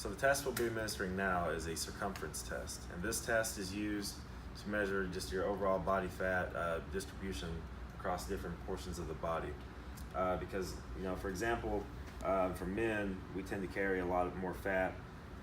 So the test we'll be administering now is a circumference test, and this test is used to measure just your overall body fat distribution across different portions of the body. Because, for example, for men, we tend to carry a lot more fat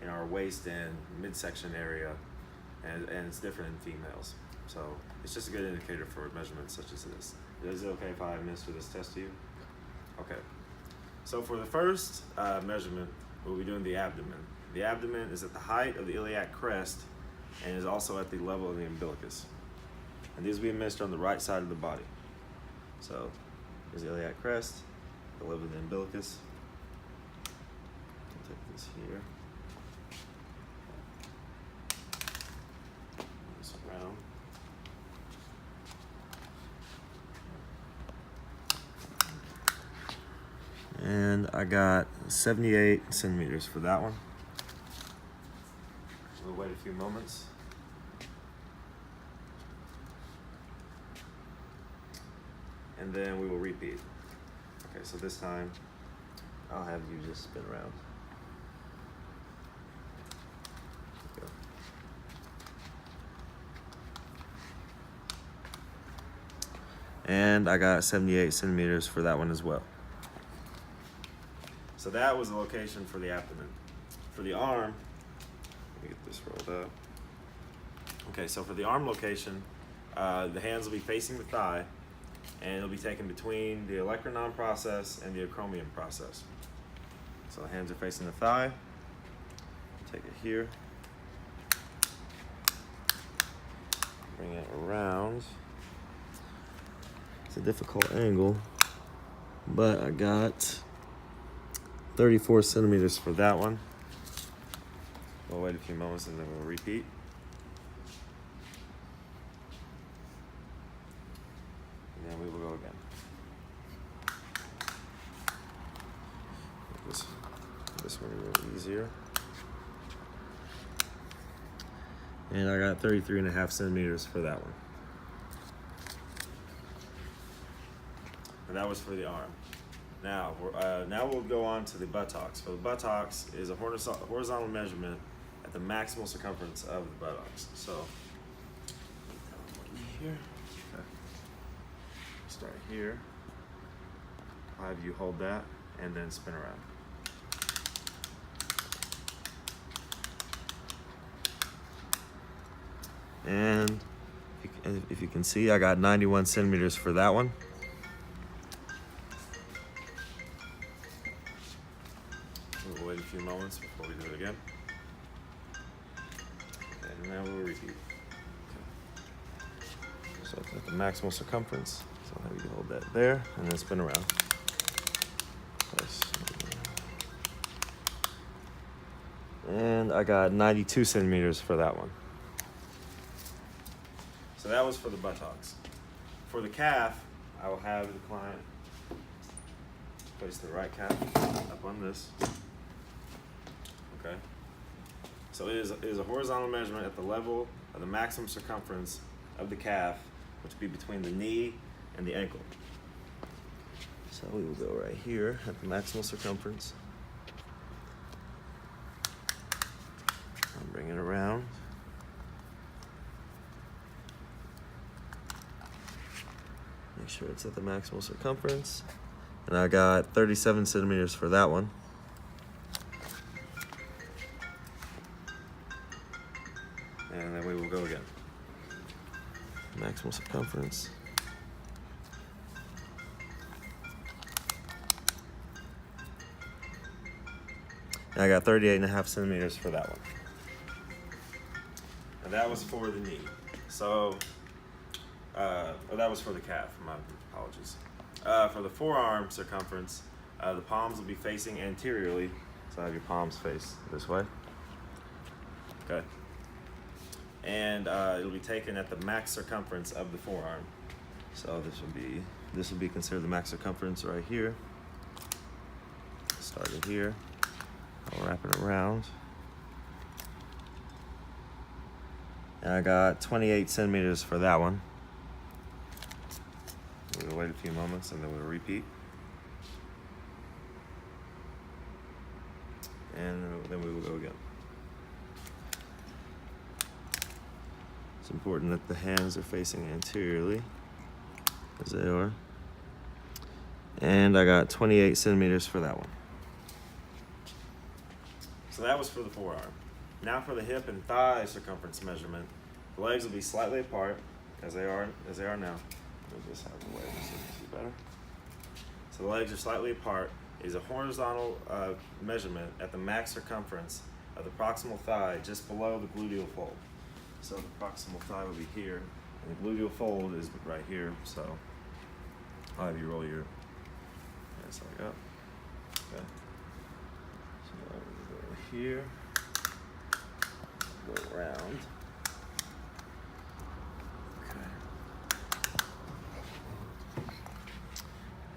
in our waist and midsection area, and it's different in females. So it's just a good indicator for measurements such as this. Is it okay if I administer this test to you? Okay. So for the first measurement, we'll be doing the abdomen. The abdomen is at the height of the iliac crest and is also at the level of the umbilicus. And these will be administered on the right side of the body. So here's the iliac crest, the level of the umbilicus. I'll take this here. This around. And I got 78 centimeters for that one. We'll wait a few moments. And then we will repeat. Okay, so this time I'll have you just spin around. Go. And I got 78 centimeters for that one as well. So that was the location for the abdomen. For the arm, let me get this rolled up. Okay, so for the arm location, the hands will be facing the thigh, and it'll be taken between the olecranon process and the acromion process. So the hands are facing the thigh. Take it here. Bring it around. It's a difficult angle, but I got 34 centimeters for that one. We'll wait a few moments and then we'll repeat. And then we will go again. This one a little easier. And I got 33.5 centimeters for that one. And that was for the arm. Now we'll go on to the buttocks. For the buttocks is a horizontal measurement at the maximal circumference of the buttocks. So, here. Okay. Start here. I'll have you hold that and then spin around. And if you can see, I got 91 centimeters for that one. We'll wait a few moments before we do it again. And now we'll repeat. Okay. So at the maximal circumference, so I'll have you hold that there and then spin around. Nice. And I got 92 centimeters for that one. So that was for the buttocks. For the calf, I will have the client place the right calf up on this. Okay. So it is a horizontal measurement at the level of the maximum circumference of the calf, which would be between the knee and the ankle. So we will go right here at the maximal circumference. I'll bring it around. Make sure it's at the maximal circumference. And I got 37 centimeters for that one. And then we will go again. Maximal circumference. And I got 38.5 centimeters for that one. And that was for the knee. So, that was for the calf, my apologies. For the forearm circumference, the palms will be facing anteriorly. So I have your palms face this way. Okay. And it'll be taken at the max circumference of the forearm. So this will be considered the max circumference right here. Starting here. I'll wrap it around. And I got 28 centimeters for that one. We'll wait a few moments and then we'll repeat. and then we will go again. It's important that the hands are facing anteriorly, as they are. And I got 28 centimeters for that one. So that was for the forearm. Now for the hip and thigh circumference measurement, the legs will be slightly apart, as they are now. We'll just have the legs so you can see better. So the legs are slightly apart. Is a horizontal measurement at the max circumference of the proximal thigh just below the gluteal fold. So the proximal thigh will be here, and the gluteal fold is right here. So I'll have you roll your hands like up. Okay. So go here, go around. Okay.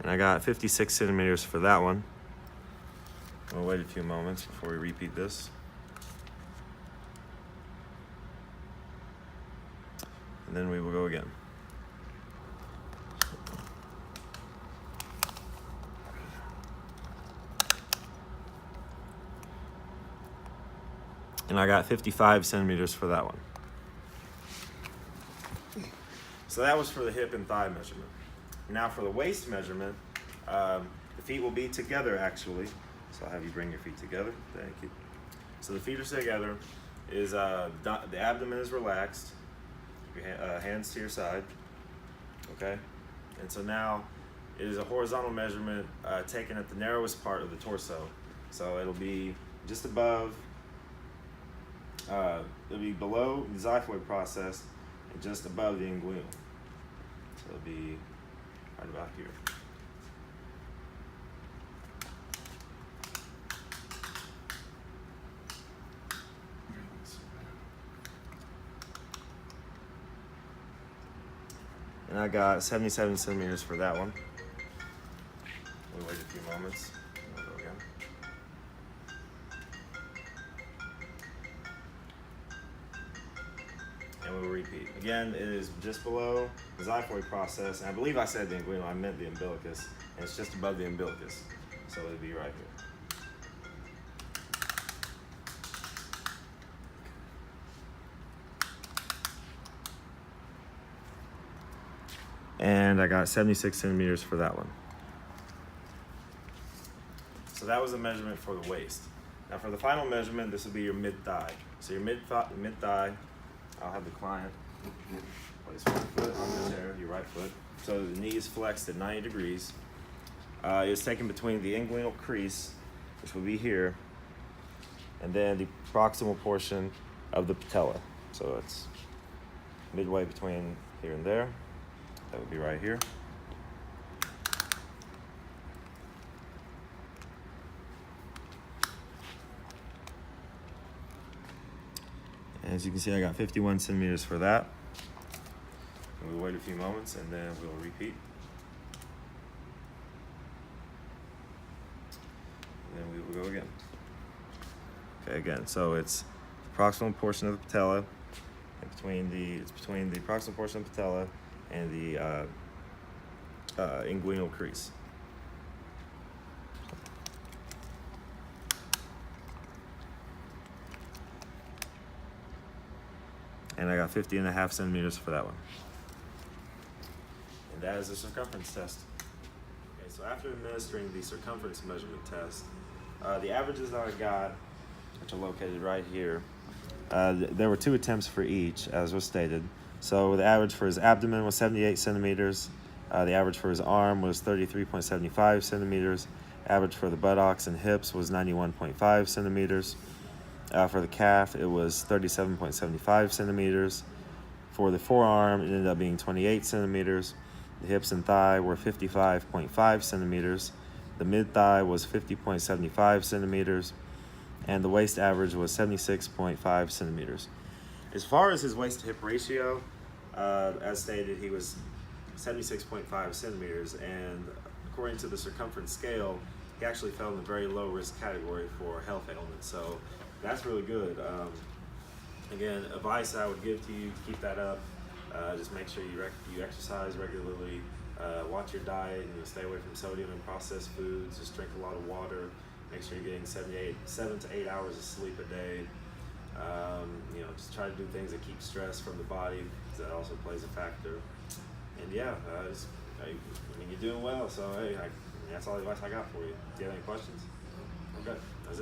And I got 56 centimeters for that one. We'll wait a few moments before we repeat this. And then we will go again. And I got 55 centimeters for that one. So that was for the hip and thigh measurement. Now for the waist measurement, the feet will be together actually. So I'll have you bring your feet together. Thank you. So the feet are together. The abdomen is relaxed. Your hands to your side, okay? And so now it is a horizontal measurement taken at the narrowest part of the torso. So it'll be just above, it'll be below the xiphoid process and just above the inguinal. So it'll be right about here. And I got 77 centimeters for that one. We'll wait a few moments. We'll go again. And we'll repeat. Again, it is just below the xiphoid process. And I believe I said the inguinal, I meant the umbilicus. And it's just above the umbilicus. So it'll be right here. And I got 76 centimeters for that one. So that was a measurement for the waist. Now for the final measurement, this will be your mid-thigh. So your mid-thigh, I'll have the client place one foot on the chair, your right foot. So the knee is flexed at 90 degrees. It's taken between the inguinal crease, which will be here, and then the proximal portion of the patella. So it's midway between here and there. That would be right here. And as you can see, I got 51 centimeters for that. And we'll wait a few moments and then we'll repeat. And then we will go again. Okay, again, so it's the proximal portion of the patella, and it's between the proximal portion of the patella and the inguinal crease. And I got 50.5 centimeters for that one. And that is the circumference test. Okay, so after administering the circumference measurement test, the averages that I got, which are located right here, there were 2 attempts for each, as was stated. So the average for his abdomen was 78 centimeters. The average for his arm was 33.75 centimeters. Average for the buttocks and hips was 91.5 centimeters. For the calf, it was 37.75 centimeters. For the forearm, it ended up being 28 centimeters. The hips and thigh were 55.5 centimeters. The mid-thigh was 50.75 centimeters. And the waist average was 76.5 centimeters. As far as his waist-to-hip ratio, as stated, he was 76.5 centimeters, and according to the circumference scale, he actually fell in the very low-risk category for health ailments. So that's really good. Again, advice I would give to you to keep that up. Just make sure you exercise regularly, watch your diet, and stay away from sodium and processed foods. Just drink a lot of water, Make sure you're getting 7 to 8 hours of sleep a day. Just try to do things that keep stress from the body, because that also plays a factor. And yeah, you're doing well. So hey, that's all the advice I got for you. Do you have any questions? Okay, that's it.